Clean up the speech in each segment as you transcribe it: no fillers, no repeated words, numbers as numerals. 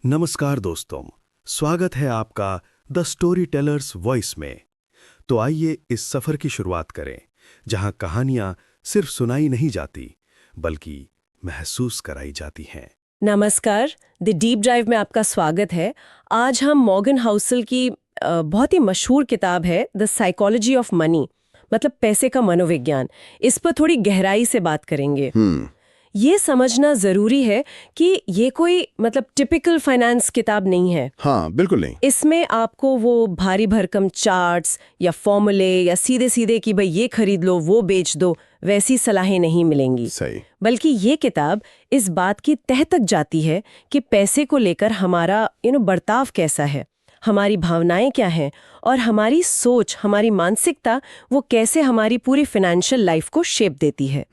नमस्कार दोस्तों, स्वागत है आपका द स्टोरी टेलर्स वॉइस में। तो आइए इस सफर की शुरुआत करें, जहां कहानियां सिर्फ सुनाई नहीं जाती, बल्कि महसूस कराई जाती हैं। नमस्कार, द डीप ड्राइव में आपका स्वागत है। आज हम मॉर्गन हाउसल की बहुत ही मशहूर किताब है द साइकोलॉजी ऑफ मनी, मतलब पैसे का मनोविज्ञान, इस पर थोड़ी गहराई से बात करेंगे। ये समझना जरूरी है कि ये कोई मतलब टिपिकल फाइनेंस किताब नहीं है। हाँ, बिल्कुल नहीं। इसमें आपको वो भारी भरकम चार्ट्स या फॉर्मूले या सीधे सीधे कि भाई ये खरीद लो वो बेच दो, वैसी सलाहें नहीं मिलेंगी। सही। बल्कि ये किताब इस बात की तह तक जाती है कि पैसे को लेकर हमारा बर्ताव कैसा है, हमारी भावनाएं क्या हैं और हमारी सोच, हमारी मानसिकता वो कैसे हमारी पूरी फाइनेंशियल लाइफ को शेप देती है।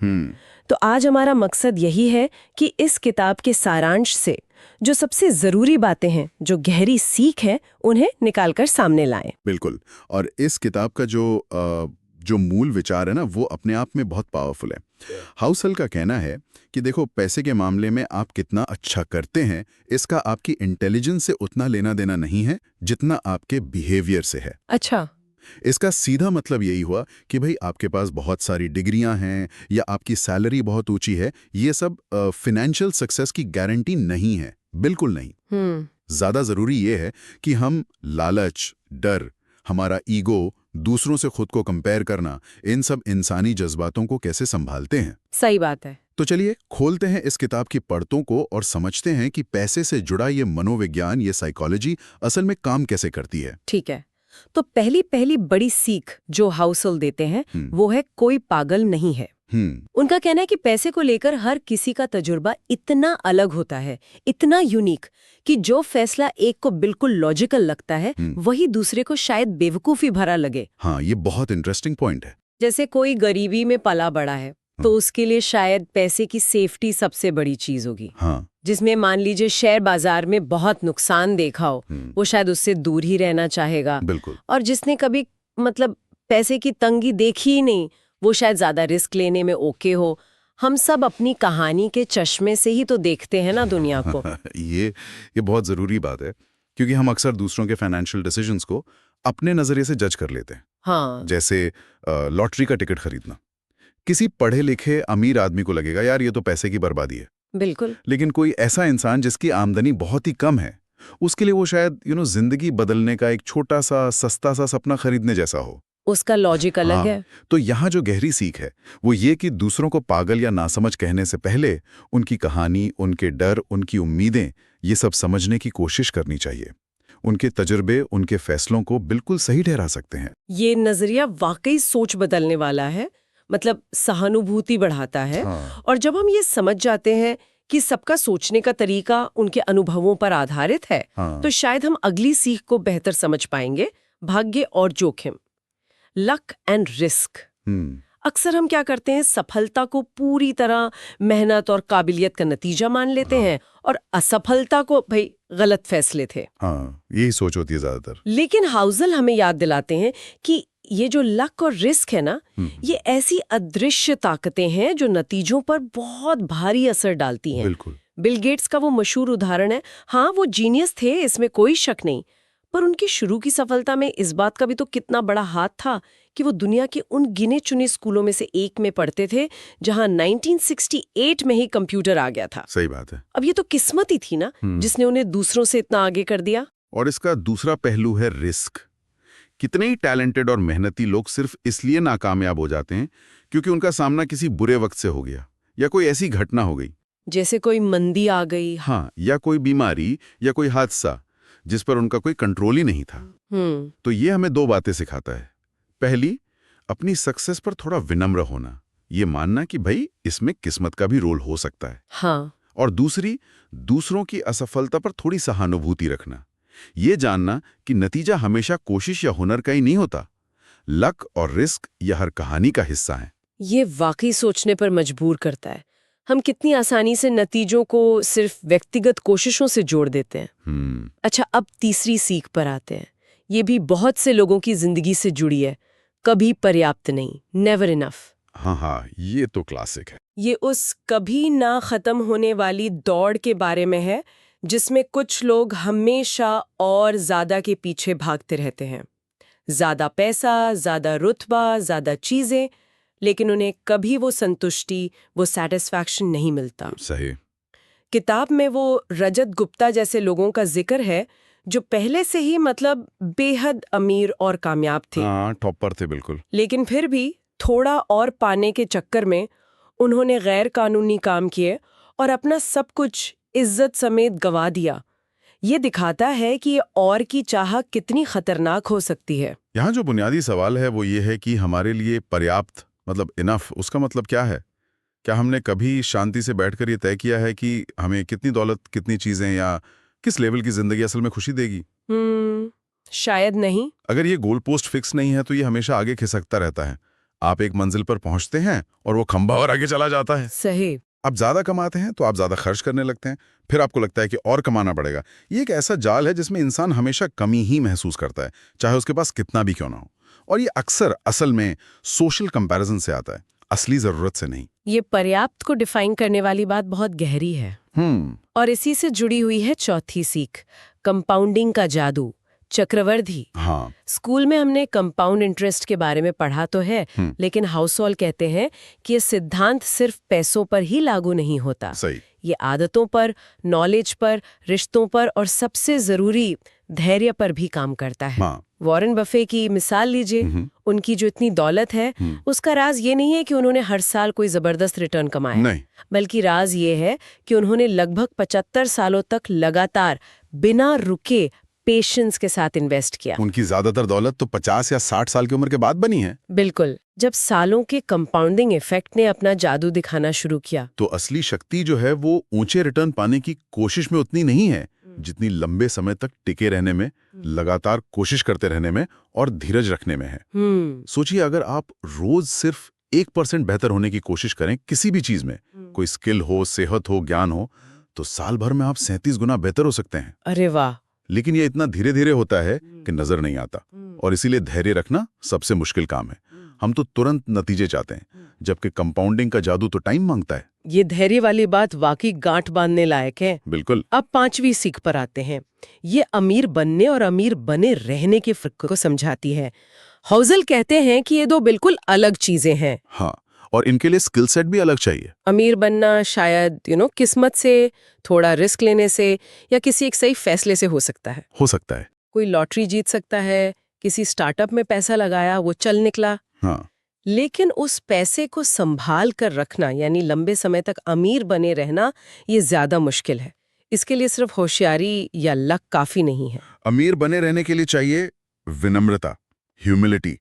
तो आज हमारा मकसद यही है कि इस किताब के सारांश से जो सबसे जरूरी बातें हैं, जो गहरी सीख है, उन्हें निकालकर सामने लाएं। बिल्कुल। और इस किताब का जो मूल विचार है ना, वो अपने आप में बहुत पावरफुल है। हाउसल का कहना है कि देखो, पैसे के मामले में आप कितना अच्छा करते हैं, इसका आपकी इंटेलिजेंस से उतना लेना देना नहीं है जितना आपके बिहेवियर से है। अच्छा। इसका सीधा मतलब यही हुआ कि भाई आपके पास बहुत सारी डिग्रियां हैं या आपकी सैलरी बहुत ऊंची है, ये सब फाइनेंशियल सक्सेस की गारंटी नहीं है, बिल्कुल नहीं। ज्यादा जरूरी ये है कि हम लालच, डर, हमारा ईगो, दूसरों से खुद को कंपेयर करना, इन सब इंसानी जज्बातों को कैसे संभालते हैं। सही बात है। तो चलिए खोलते हैं इस किताब की परतों को और समझते हैं कि पैसे से जुड़ा ये मनोविज्ञान, ये साइकोलॉजी असल में काम कैसे करती है। ठीक है, तो पहली बड़ी सीख जो हाउसल देते हैं वो है कोई पागल नहीं है। उनका कहना है कि पैसे को लेकर हर किसी का तजुर्बा इतना अलग होता है, इतना यूनिक, कि जो फैसला एक को बिल्कुल लॉजिकल लगता है वही दूसरे को शायद बेवकूफी भरा लगे। हाँ, ये बहुत इंटरेस्टिंग पॉइंट है। जैसे कोई गरीबी में पला बड़ा है तो उसके लिए शायद पैसे की सेफ्टी सबसे बड़ी चीज होगी। हाँ। जिसमें मान लीजिए शेयर बाजार में बहुत नुकसान देखा हो, वो शायद उससे दूर ही रहना चाहेगा। बिल्कुल। और जिसने कभी मतलब पैसे की तंगी देखी ही नहीं, वो शायद ज्यादा रिस्क लेने में ओके हो। हम सब अपनी कहानी के चश्मे से ही तो देखते हैं ना दुनिया को। ये बहुत जरूरी बात है, क्योंकि हम अक्सर दूसरों के फाइनेंशियल डिसीजंस को अपने नजरिए से जज कर लेते हैं। हाँ। जैसे लॉटरी का टिकट खरीदना, किसी पढ़े लिखे अमीर आदमी को लगेगा यार ये तो पैसे की बर्बादी है। बिल्कुल। लेकिन कोई ऐसा इंसान जिसकी आमदनी बहुत ही कम है, उसके लिए वो शायद जिंदगी बदलने का एक छोटा सा सस्ता सा सपना खरीदने जैसा हो। उसका लॉजिक अलग है। तो यहाँ जो गहरी सीख है वो ये कि दूसरों को पागल या नासमझ कहने से पहले उनकी कहानी, उनके डर, उनकी उम्मीदें, ये सब समझने की कोशिश करनी चाहिए। उनके तजुर्बे उनके फैसलों को बिल्कुल सही ठहरा सकते हैं। ये नजरिया वाकई सोच बदलने वाला है, मतलब सहानुभूति बढ़ाता है। हाँ। और जब हम ये समझ जाते हैं कि सबका सोचने का तरीका उनके अनुभवों पर आधारित है, हाँ। तो शायद हम अगली सीख को बेहतर समझ पाएंगे। भाग्य और जोखिम, लक एंड रिस्क। अक्सर हम क्या करते हैं, सफलता को पूरी तरह मेहनत और काबिलियत का नतीजा मान लेते हैं और असफलता को भाई गलत फैसले थे। हाँ, यही सोच होती है ज्यादातर। लेकिन हाउसल हमें याद दिलाते हैं कि ये जो लक और रिस्क है ना, ये ऐसी अदृश्य ताकतें हैं जो नतीजों पर बहुत भारी असर डालती हैं। बिल्कुल। बिल गेट्स का वो मशहूर उदाहरण है। हाँ, वो जीनियस थे, इसमें कोई शक नहीं, पर उनकी शुरू की सफलता में इस बात का भी तो कितना बड़ा हाथ था कि वो दुनिया के उन गिने चुने स्कूलों में से एक में पढ़ते थे जहां 1968 में ही कंप्यूटर आ गया था। सही बात है। अब ये तो किस्मत ही थी ना जिसने उन्हें दूसरों से इतना आगे कर दिया। और इसका दूसरा पहलू है रिस्क। कितने ही टैलेंटेड और मेहनती लोग सिर्फ इसलिए नाकामयाब हो जाते हैं क्योंकि उनका सामना किसी बुरे वक्त से हो गया या कोई ऐसी घटना हो गई, जैसे कोई मंदी आ गई। हाँ, या कोई बीमारी या कोई हादसा जिस पर उनका कोई कंट्रोल ही नहीं था। तो ये हमें दो बातें सिखाता है। पहली, अपनी सक्सेस पर थोड़ा विनम्र होना, ये मानना कि भाई इसमें किस्मत का भी रोल हो सकता है। हाँ। और दूसरी, दूसरों की असफलता पर थोड़ी सहानुभूति रखना, ये जानना कि नतीजा हमेशा कोशिश या हुनर का ही नहीं होता, लक और रिस्क यह हर कहानी का हिस्सा है। ये वाकई सोचने पर मजबूर करता है। हम कितनी आसानी से नतीजों को सिर्फ व्यक्तिगत कोशिशों से जोड़ देते हैं। अच्छा, अब तीसरी सीख पर आते हैं। ये भी बहुत से लोगों की जिंदगी से जुड़ी है। कभी पर्याप्त नहीं, नेवर इनफ। हाँ, ये तो क्लासिक है। ये उस कभी ना खत्म होने वाली दौड़ के बारे में है जिसमें कुछ लोग हमेशा और ज्यादा के पीछे भागते रहते हैं। ज्यादा पैसा, ज्यादा रुतबा, ज्यादा चीजें, लेकिन उन्हें कभी वो संतुष्टि, वो सैटिस्फैक्शन नहीं मिलता। सही। किताब में वो रजत गुप्ता जैसे लोगों का जिक्र है जो पहले से ही मतलब बेहद अमीर और कामयाब थे। हाँ, टॉप पर थे बिल्कुल। लेकिन फिर भी थोड़ा और पाने के चक्कर में उन्होंने गैर कानूनी काम किए और अपना सब कुछ इज्जत समेत गंवा दिया। ये दिखाता है कि ये और की चाह कितनी खतरनाक हो सकती है। यहाँ जो बुनियादी सवाल है वो ये है कि हमारे लिए पर्याप्त मतलब इनफ, उसका मतलब क्या है? क्या हमने कभी शांति से बैठकर ये तय किया है कि हमें कितनी दौलत, कितनी चीजें या किस लेवल की जिंदगी असल में खुशी देगी? शायद नहीं। अगर ये गोल पोस्ट फिक्स नहीं है तो ये हमेशा आगे खिसकता रहता है। आप एक मंजिल पर पहुंचते हैं और वो खंभा और आगे चला जाता है। सही। आप ज्यादा कमाते हैं तो आप ज्यादा खर्च करने लगते हैं, फिर आपको लगता है कि और कमाना पड़ेगा। ये एक ऐसा जाल है जिसमें इंसान हमेशा कमी ही महसूस करता है, चाहे उसके पास कितना भी क्यों ना हो। और ये अक्सर असल में सोशल कंपैरिजन से आता है, असली जरूरत से नहीं। ये पर्याप्त को डिफाइन करने वाली बात बहुत गहरी है। और इसी से जुड़ी हुई है चौथी सीख, कंपाउंडिंग का जादू, चक्रवृद्धि। हाँ। स्कूल में हमने कंपाउंड इंटरेस्ट के बारे में पढ़ा तो है, लेकिन हाउसहोल्ड कहते हैं कि ये सिद्धांत सिर्फ पैसों पर ही लागू नहीं होता। सही। ये आदतों पर, नॉलेज पर, रिश्तों पर और सबसे जरूरी धैर्य पर भी काम करता है। हाँ। वॉरेन बफे की मिसाल लीजिए, उनकी जो इतनी दौलत है उसका राज ये नहीं है कि उन्होंने हर साल कोई जबरदस्त रिटर्न कमाया, नहीं, बल्कि राज ये है कि उन्होंने लगभग 75 सालों तक लगातार बिना रुके पेशेंस के साथ इन्वेस्ट किया। उनकी ज्यादातर दौलत तो 50 या 60 साल की उम्र के बाद बनी है। बिल्कुल। जब सालों के कंपाउंडिंग इफेक्ट ने अपना जादू दिखाना शुरू किया तो असली शक्ति जो है वो ऊंचे रिटर्न पाने की कोशिश में उतनी नहीं है जितनी लंबे समय तक टिके रहने में, लगातार कोशिश करते रहने में और धीरज रखने में है। सोचिए, अगर आप रोज सिर्फ 1% बेहतर होने की कोशिश करें किसी भी चीज में, कोई स्किल हो, सेहत हो, ज्ञान हो, तो साल भर में आप 37 गुना बेहतर हो सकते हैं। अरे वाह। लेकिन ये इतना धीरे धीरे होता है कि नजर नहीं आता, और इसीलिए धैर्य रखना सबसे मुश्किल काम है। हम तो तुरंत नतीजे चाहते हैं, जबकि कंपाउंडिंग का जादू तो टाइम मांगता है। ये धैर्य वाली बात वाकई गांठ बांधने लायक है। बिल्कुल। अब 5वीं सीख पर आते हैं। ये अमीर बनने और अमीर बने रहने के फर्क को समझाती है। हाउसल कहते हैं कि ये दो बिल्कुल अलग चीजें हैं। हाँ, और इनके लिए स्किल सेट भी अलग चाहिए। अमीर बनना शायद किस्मत से, थोड़ा रिस्क लेने से या किसी एक सही फैसले से हो सकता है। हो सकता है। कोई लॉटरी जीत सकता है, किसी स्टार्टअप में पैसा लगाया, वो चल निकला। हाँ। लेकिन उस पैसे को संभाल कर रखना, यानी लंबे समय तक अमीर बने रहना, ये ज्यादा मुश्किल है। इसके लिए सिर्फ होशियारी या लक काफी नहीं है। अमीर बने रहने के लिए चाहिए विनम्रता, ह्यूमिलिटी,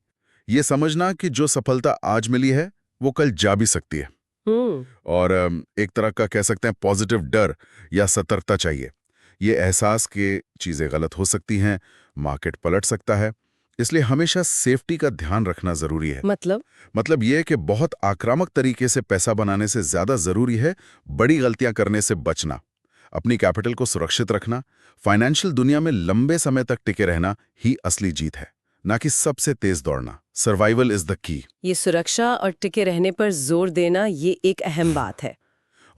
ये समझना कि जो सफलता आज मिली है वो कल जा भी सकती है। और एक तरह का कह सकते हैं पॉजिटिव डर या सतर्कता चाहिए। ये एहसास कि चीजें गलत हो सकती हैं, मार्केट पलट सकता है, इसलिए हमेशा सेफ्टी का ध्यान रखना जरूरी है। मतलब ये कि बहुत आक्रामक तरीके से पैसा बनाने से ज्यादा जरूरी है बड़ी गलतियां करने से बचना, अपनी कैपिटल को सुरक्षित रखना। फाइनेंशियल दुनिया में लंबे समय तक टिके रहना ही असली जीत है, ना कि सबसे तेज दौड़ना। Survival is the key. ये सुरक्षा और टिके रहने पर जोर देना, ये एक अहम बात है।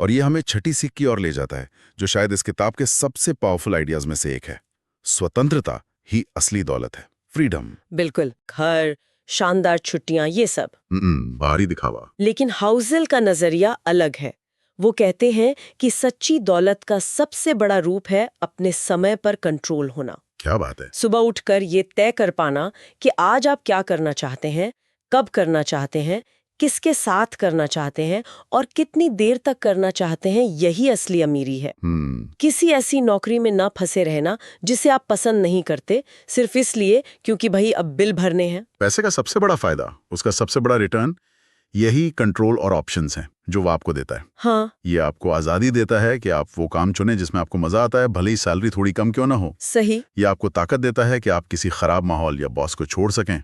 और ये हमें छठी सीख की ओर ले जाता है, जो शायद इस किताब के सबसे पावरफुल आइडियाज में से एक है। स्वतंत्रता ही असली दौलत है। फ्रीडम। बिल्कुल। घर, शानदार छुट्टियां, ये सब बाहरी दिखावा। लेकिन हाउसल का नजरिया अलग है। वो कहते हैं कि सच्ची दौलत का सबसे बड़ा रूप है अपने समय पर कंट्रोल होना। क्या बात है। सुबह उठकर ये तय कर पाना कि आज आप क्या करना चाहते हैं, कब करना चाहते हैं, किसके साथ करना चाहते हैं और कितनी देर तक करना चाहते हैं, यही असली अमीरी है। किसी ऐसी नौकरी में ना फंसे रहना जिसे आप पसंद नहीं करते, सिर्फ इसलिए क्योंकि भाई अब बिल भरने हैं। पैसे का सबसे बड़ा फायदा, उसका सबसे बड़ा रिटर्न, यही कंट्रोल और ऑप्शंस हैं जो वो आपको देता है। हाँ। ये आपको आजादी देता है कि आप वो काम चुनें जिसमें आपको मजा आता है, भले ही सैलरी थोड़ी कम क्यों ना हो। सही। ये आपको ताकत देता है कि आप किसी खराब माहौल या बॉस को छोड़ सकें।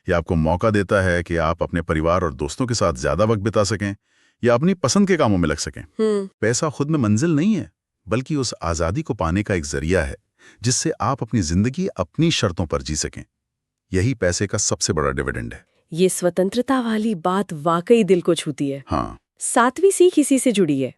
ये आपको मौका देता है कि आप अपने परिवार और दोस्तों के साथ ज्यादा वक्त बिता सकें या अपनी पसंद के कामों में लग सकें। पैसा खुद में मंजिल नहीं है, बल्कि उस आजादी को पाने का एक जरिया है जिससे आप अपनी जिंदगी अपनी शर्तों पर जी सकें। यही पैसे का सबसे बड़ा डिविडेंड है। ये स्वतंत्रता वाली बात वाकई दिल को छूती है। हाँ। 7वीं सीख इसी से जुड़ी है।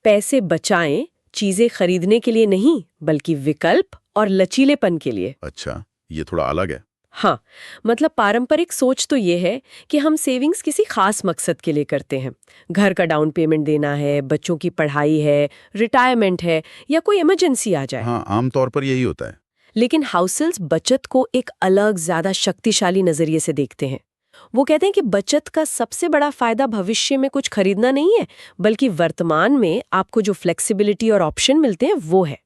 पैसे बचाएं चीजें खरीदने के लिए नहीं, बल्कि विकल्प और लचीलेपन के लिए। अच्छा, ये थोड़ा अलग है। हाँ, मतलब पारंपरिक सोच तो ये है कि हम सेविंग्स किसी खास मकसद के लिए करते हैं। घर का डाउन पेमेंट देना है, बच्चों की पढ़ाई है, रिटायरमेंट है, या कोई इमरजेंसी आ जाए। हाँ, आमतौर पर यही होता है। लेकिन हाउसहोल्ड्स बचत को एक अलग, ज्यादा शक्तिशाली नजरिए से देखते हैं। वो कहते हैं कि बचत का सबसे बड़ा फायदा भविष्य में कुछ खरीदना नहीं है, बल्कि वर्तमान में आपको जो फ्लेक्सिबिलिटी और ऑप्शन मिलते हैं वो है।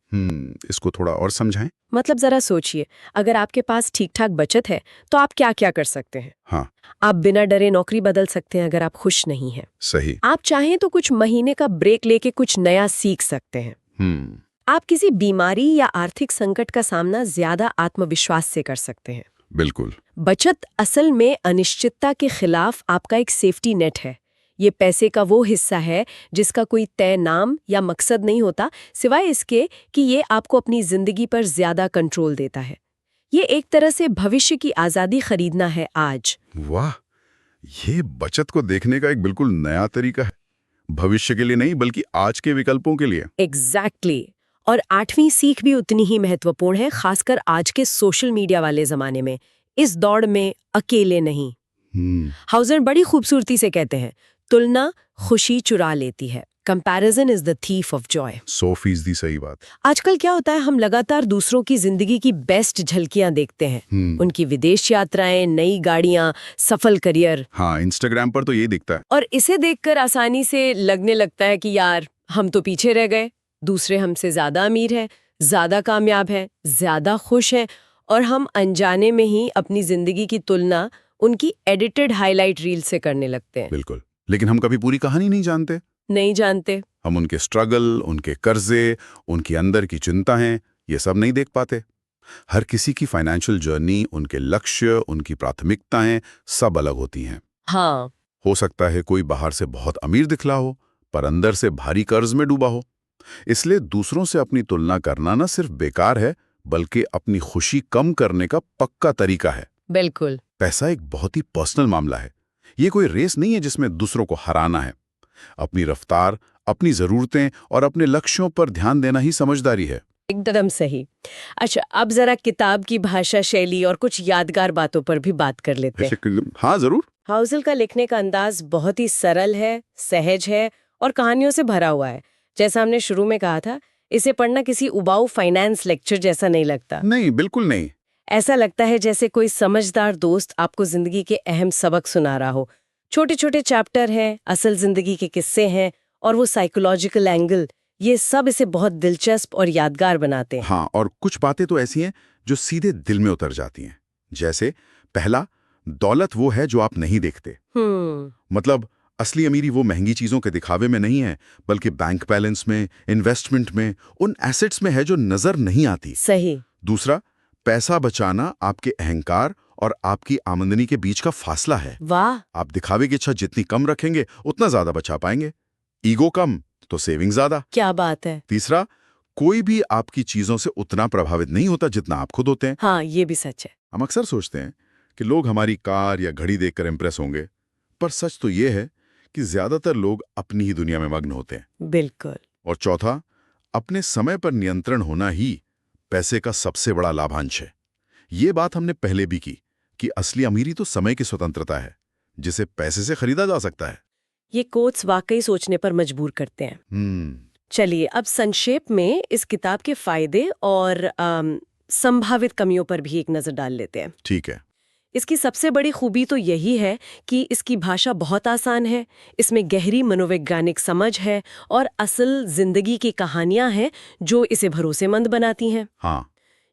इसको थोड़ा और समझाएं। मतलब जरा सोचिए, अगर आपके पास ठीक ठाक बचत है तो आप क्या क्या कर सकते हैं। हाँ, आप बिना डरे नौकरी बदल सकते हैं अगर आप खुश नहीं हैं। सही। आप चाहें तो कुछ महीने का ब्रेक लेके कुछ नया सीख सकते हैं। आप किसी बीमारी या आर्थिक संकट का सामना ज्यादा आत्मविश्वास से कर सकते हैं। बिल्कुल। बचत असल में अनिश्चितता के खिलाफ आपका एक सेफ्टी नेट है। ये पैसे का वो हिस्सा है जिसका कोई तय नाम या मकसद नहीं होता, सिवाय इसके कि ये आपको अपनी जिंदगी पर ज्यादा कंट्रोल देता है। ये एक तरह से भविष्य की आजादी खरीदना है आज। वाह, ये बचत को देखने का एक बिल्कुल नया तरीका है। भविष्य के लिए नहीं, बल्कि आज के विकल्पों के लिए। एग्जैक्टली। और 8वीं सीख भी उतनी ही महत्वपूर्ण है, खासकर आज के सोशल मीडिया वाले जमाने में। इस दौड़ में अकेले नहीं। हाउजर बड़ी खूबसूरती से कहते हैं, तुलना खुशी चुरा लेती है। Comparison is the thief of Joy. 100% सही बात। आजकल क्या होता है, हम लगातार दूसरों की जिंदगी की बेस्ट झलकियां देखते हैं। उनकी विदेश यात्राएं, नई गाड़ियां, सफल करियर। हाँ, इंस्टाग्राम पर तो यही दिखता है। और इसे देखकर आसानी से लगने लगता है कि यार हम तो पीछे रह गए, दूसरे हमसे ज्यादा अमीर हैं, ज्यादा कामयाब हैं, ज्यादा खुश हैं, और हम अनजाने में ही अपनी जिंदगी की तुलना उनकी एडिटेड हाईलाइट रील से करने लगते हैं। बिल्कुल। लेकिन हम कभी पूरी कहानी नहीं जानते। हम उनके स्ट्रगल, उनके कर्जे, उनकी अंदर की चिंताएं, ये सब नहीं देख पाते। हर किसी की फाइनेंशियल जर्नी, उनके लक्ष्य, उनकी प्राथमिकताएं सब अलग होती हैं। हाँ, हो सकता है कोई बाहर से बहुत अमीर दिखला हो, पर अंदर से भारी कर्ज में डूबा हो। इसलिए दूसरों से अपनी तुलना करना न सिर्फ बेकार है, बल्कि अपनी खुशी कम करने का पक्का तरीका है। बिल्कुल। पैसा एक बहुत ही पर्सनल मामला है। ये कोई रेस नहीं है जिसमें दूसरों को हराना है। अपनी रफ्तार, अपनी जरूरतें और अपने लक्ष्यों पर ध्यान देना ही समझदारी है। एकदम सही। अच्छा, अब जरा किताब की भाषा शैली और कुछ यादगार बातों पर भी बात कर लेते हैं। हाँ, जरूर। हाउसल का लिखने का अंदाज बहुत ही सरल है, सहज है और कहानियों से भरा हुआ है। जैसा हमने शुरू में कहा था, इसे पढ़ना किसी उबाऊ फाइनेंस लेक्चर जैसा नहीं लगता। नहीं, बिल्कुल नहीं। ऐसा लगता है जैसे कोई समझदार दोस्त आपको जिंदगी के अहम सबक सुना रहा हो। छोटे छोटे चैप्टर हैं, असल जिंदगी के किस्से हैं, और वो साइकोलॉजिकल एंगल, ये सब इसे बहुत दिलचस्प और यादगार बनाते हैं। हाँ, और कुछ बातें तो ऐसी हैं जो सीधे दिल में उतर जाती हैं। जैसे पहला, दौलत वो है जो आप नहीं देखते। मतलब असली अमीरी वो महंगी चीजों के दिखावे में नहीं है, बल्कि बैंक बैलेंस में, इन्वेस्टमेंट में, उन एसेट्स में है जो नजर नहीं आती। सही। दूसरा, पैसा बचाना आपके अहंकार और आपकी आमदनी के बीच का फासला है। वाह। आप दिखावे की इच्छा जितनी कम रखेंगे, उतना ज्यादा बचा पाएंगे। ईगो कम तो सेविंग ज्यादा। क्या बात है। तीसरा, कोई भी आपकी चीजों से उतना प्रभावित नहीं होता जितना आप खुद होते हैं। हाँ, ये भी सच है। हम अक्सर सोचते हैं कि लोग हमारी कार या घड़ी देखकर इंप्रेस होंगे, पर सच तो ये है कि ज्यादातर लोग अपनी ही दुनिया में मग्न होते हैं। बिल्कुल। और चौथा, अपने समय पर नियंत्रण होना ही पैसे का सबसे बड़ा लाभांश है। ये बात हमने पहले भी की कि असली अमीरी तो समय की स्वतंत्रता है, जिसे पैसे से खरीदा जा सकता है। ये कोट्स वाकई सोचने पर मजबूर करते हैं। चलिए, अब संक्षेप में इस किताब के फायदे और संभावित कमियों पर भी एक नजर डाल लेते हैं। ठीक है। इसकी सबसे बड़ी खूबी तो यही है कि इसकी भाषा बहुत आसान है, इसमें गहरी मनोवैज्ञानिक समझ है और असल जिंदगी की कहानियां हैं जो इसे भरोसेमंद बनाती हैं। हाँ,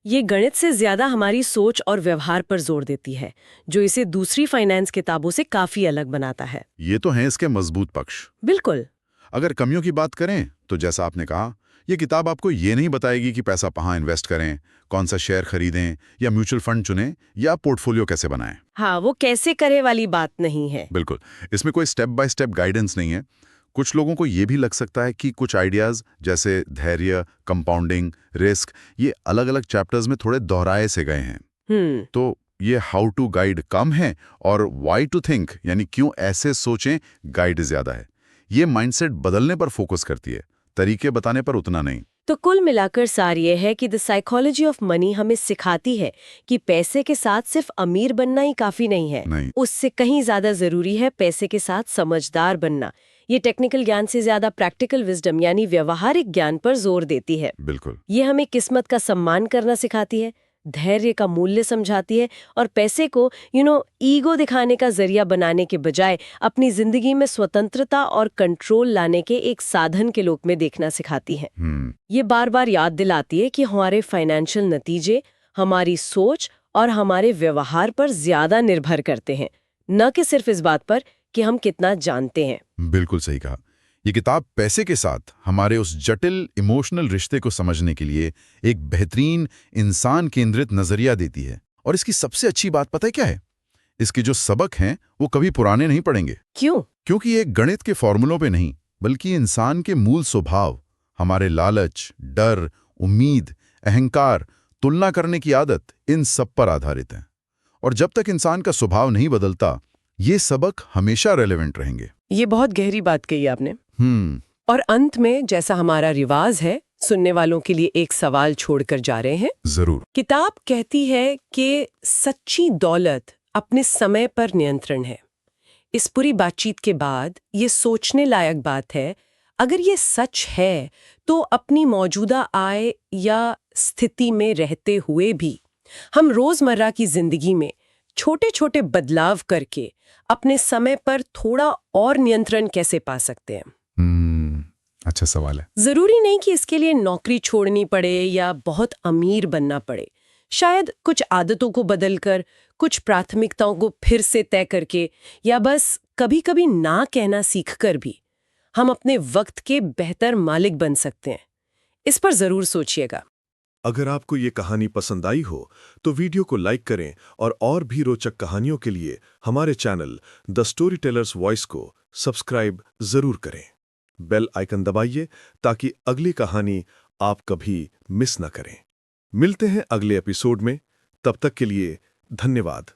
ये गणित से ज्यादा हमारी सोच और व्यवहार पर जोर देती है, जो इसे दूसरी फाइनेंस किताबों से काफी अलग बनाता है। ये तो हैं इसके मजबूत पक्ष। बिल्कुल। अगर कमियों की बात करें तो जैसा आपने कहा, ये किताब आपको ये नहीं बताएगी कि पैसा कहाँ इन्वेस्ट करें, कौन सा शेयर खरीदें या म्यूचुअल फंड चुनें या पोर्टफोलियो कैसे बनाएं। हाँ, वो कैसे करे वाली बात नहीं है। बिल्कुल, इसमें कोई स्टेप बाय स्टेप गाइडेंस नहीं है। कुछ लोगों को ये भी लग सकता है कि कुछ आइडियाज जैसे धैर्य, कंपाउंडिंग, रिस्क, ये अलग अलग चैप्टर्स में थोड़े दोहराए से गए हैं। तो ये हाउ टू गाइड कम है और व्हाई टू थिंक, यानी क्यों ऐसे सोचें, गाइड ज्यादा है। ये माइंडसेट बदलने पर फोकस करती है, तरीके बताने पर उतना नहीं। तो कुल मिलाकर सार ये है कि द साइकोलॉजी ऑफ मनी हमें सिखाती है कि पैसे के साथ सिर्फ अमीर बनना ही काफी नहीं है। नहीं। उससे कहीं ज्यादा जरूरी है पैसे के साथ समझदार बनना। ये टेक्निकल ज्ञान से ज्यादा प्रैक्टिकल विजडम यानी व्यवहारिक ज्ञान पर जोर देती है। बिल्कुल। ये हमें किस्मत का सम्मान करना सिखाती है, धैर्य का मूल्य समझाती है और पैसे को ईगो दिखाने का जरिया बनाने के बजाय अपनी जिंदगी में स्वतंत्रता और कंट्रोल लाने के एक साधन के रूप में देखना सिखाती है। ये बार बार याद दिलाती है कि हमारे फाइनेंशियल नतीजे हमारी सोच और हमारे व्यवहार पर ज्यादा निर्भर करते हैं, न कि सिर्फ इस बात पर कि हम कितना जानते हैं। बिल्कुल सही कहा। ये किताब पैसे के साथ हमारे उस जटिल इमोशनल रिश्ते को समझने के लिए एक बेहतरीन इंसान केंद्रित नजरिया देती है। और इसकी सबसे अच्छी बात पता है क्या है? इसके जो सबक हैं वो कभी पुराने नहीं पड़ेंगे। क्यों? क्योंकि ये गणित के फॉर्मूलों पे नहीं, बल्कि इंसान के मूल स्वभाव, हमारे लालच, डर, उम्मीद, अहंकार, तुलना करने की आदत, इन सब पर आधारित है। और जब तक इंसान का स्वभाव नहीं बदलता, ये सबक हमेशा रेलेवेंट रहेंगे। ये बहुत गहरी बात कही आपने। और अंत में, जैसा हमारा रिवाज है, सुनने वालों के लिए एक सवाल छोड़कर जा रहे हैं। जरूर। किताब कहती है कि सच्ची दौलत अपने समय पर नियंत्रण है। इस पूरी बातचीत के बाद ये सोचने लायक बात है, अगर ये सच है तो अपनी मौजूदा आय या स्थिति में रहते हुए भी हम रोजमर्रा की जिंदगी में छोटे छोटे बदलाव करके अपने समय पर थोड़ा और नियंत्रण कैसे पा सकते हैं? अच्छा सवाल है। जरूरी नहीं कि इसके लिए नौकरी छोड़नी पड़े या बहुत अमीर बनना पड़े। शायद कुछ आदतों को बदलकर, कुछ प्राथमिकताओं को फिर से तय करके, या बस कभी-कभी ना कहना सीखकर भी हम अपने वक्त के बेहतर मालिक बन सकते हैं। इस पर जरूर सोचिएगा। अगर आपको ये कहानी पसंद आई हो तो वीडियो को लाइक करें और भी रोचक कहानियों के लिए हमारे channel the story tellers voice को सब्सक्राइब जरूर करें। बेल आइकन दबाइए ताकि अगली कहानी आप कभी मिस न करें। मिलते हैं अगले एपिसोड में। तब तक के लिए धन्यवाद।